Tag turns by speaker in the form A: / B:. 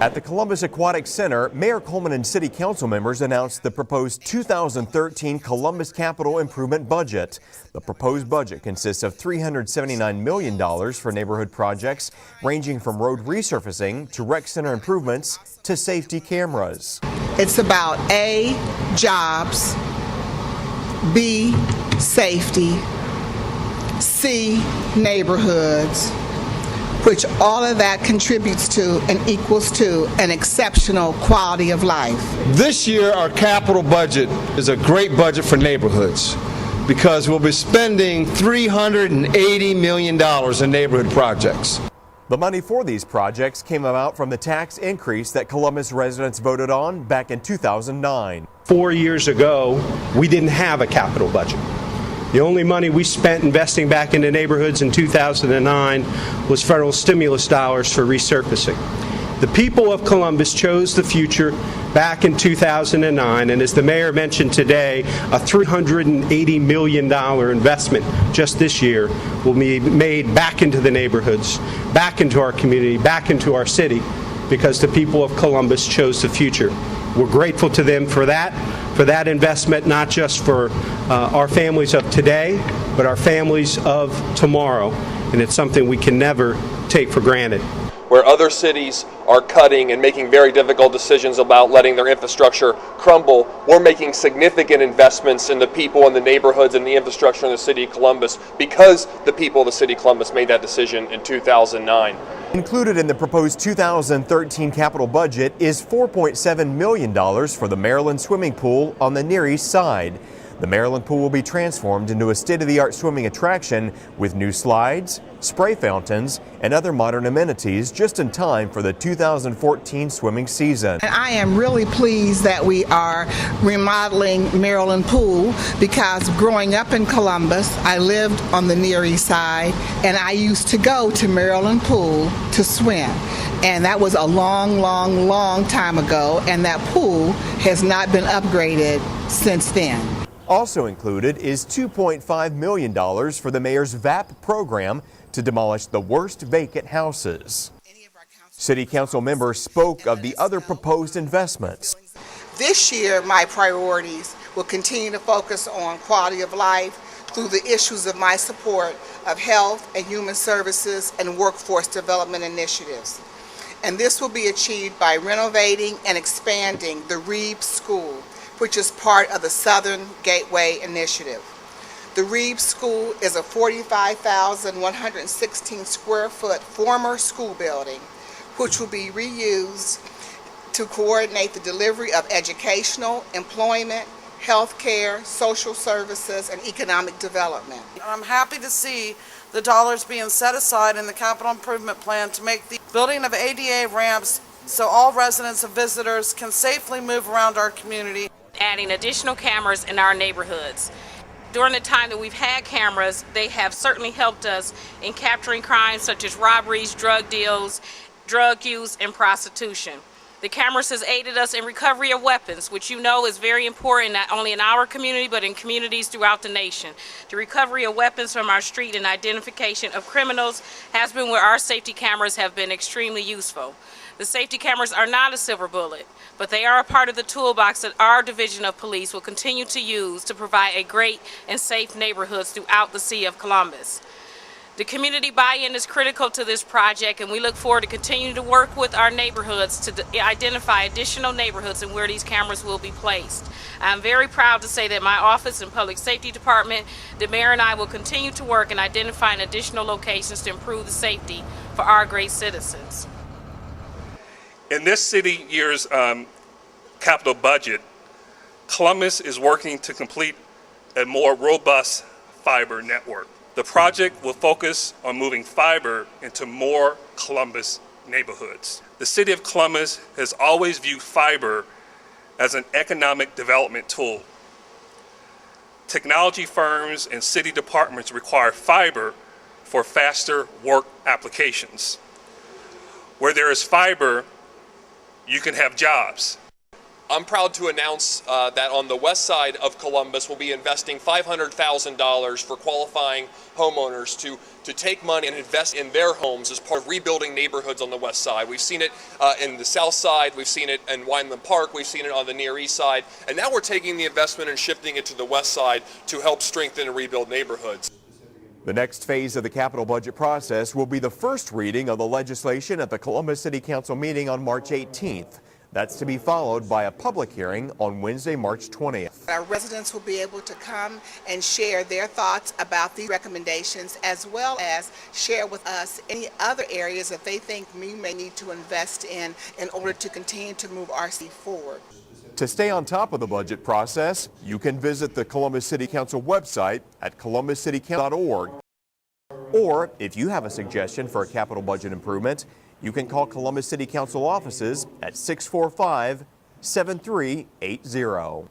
A: At the Columbus Aquatic Center, Mayor Coleman and City Council members announced the proposed 2013 Columbus Capital Improvement Budget. The proposed budget consists of $379 million for neighborhood projects ranging from road resurfacing to rec center improvements to safety cameras.
B: It's about A, jobs, B, safety, C, neighborhoods, which all of that contributes to and equals to an exceptional quality of life.
C: This year, our capital budget is a great budget for neighborhoods because we'll be spending $380 million in neighborhood projects.
A: The money for these projects came about from the tax increase that Columbus residents voted on back in 2009.
D: 4 years ago, we didn't have a capital budget. The only money we spent investing back into neighborhoods in 2009 was federal stimulus dollars for resurfacing. The people of Columbus chose the future back in 2009, and as the mayor mentioned today, a $380 million investment just this year will be made back into the neighborhoods, back into our community, back into our city, because the people of Columbus chose the future. We're grateful to them for that investment, not just for our families of today, but our families of tomorrow, and it's something we can never take for granted.
E: Where other cities are cutting and making very difficult decisions about letting their infrastructure crumble, we're making significant investments in the people and the neighborhoods and the infrastructure in the city of Columbus because the people of the city of Columbus made that decision in 2009.
A: Included in the proposed 2013 capital budget is $4.7 million for the Maryland swimming pool on the Near East Side. The Maryland pool will be transformed into a state-of-the-art swimming attraction with new slides, spray fountains, and other modern amenities just in time for the 2014 swimming season.
B: And I am really pleased that we are remodeling Maryland Pool because growing up in Columbus, I lived on the Near East Side and I used to go to Maryland Pool to swim. And that was a long time ago, and that pool has not been upgraded since then.
A: Also included is $2.5 million for the mayor's VAP program to demolish the worst vacant houses. City Council members spoke of the other proposed investments.
B: This year, my priorities will continue to focus on quality of life through the issues of my support of health and human services and workforce development initiatives. And this will be achieved by renovating and expanding the Reeb School, which is part of the Southern Gateway Initiative. The Reeb School is a 45,116 square foot former school building, which will be reused to coordinate the delivery of educational, employment, health care, social services, and economic development.
F: I'm happy to see the dollars being set aside in the capital improvement plan to make the building of ADA ramps so all residents and visitors can safely move around our community.
G: Adding additional cameras in our neighborhoods. During the time that we've had cameras, they have certainly helped us in capturing crimes such as robberies, drug deals, drug use, and prostitution. The cameras has aided us in recovery of weapons, which you know is very important not only in our community but in communities throughout the nation. The recovery of weapons from our street and identification of criminals has been where our safety cameras have been extremely useful. The safety cameras are not a silver bullet, but they are a part of the toolbox that our division of police will continue to use to provide a great and safe neighborhoods throughout the city of Columbus. The community buy-in is critical to this project, and we look forward to continuing to work with our neighborhoods to identify additional neighborhoods and where these cameras will be placed. I'm very proud to say that my office and public safety department, the mayor and I will continue to work in identifying additional locations to improve the safety for our great citizens.
H: In this city year's capital budget, Columbus is working to complete a more robust fiber network. The project will focus on moving fiber into more Columbus neighborhoods. The city of Columbus has always viewed fiber as an economic development tool. Technology firms and city departments require fiber for faster work applications. Where there is fiber, you can have jobs.
E: I'm proud to announce that on the west side of Columbus, we'll be investing $500,000 for qualifying homeowners to take money and invest in their homes as part of rebuilding neighborhoods on the west side. We've seen it in the south side, we've seen it in Wineland Park, we've seen it on the Near East side, and now we're taking the investment and shifting it to the west side to help strengthen and rebuild neighborhoods.
A: The next phase of the capital budget process will be the first reading of the legislation at the Columbus City Council meeting on March 18th. That's to be followed by a public hearing on Wednesday, March 20th.
B: Our residents will be able to come and share their thoughts about these recommendations, as well as share with us any other areas that they think we may need to invest in order to continue to move our city forward.
A: To stay on top of the budget process, you can visit the Columbus City Council website at columbuscitycouncil.org. Or if you have a suggestion for a capital budget improvement, you can call Columbus City Council offices at 645-7380.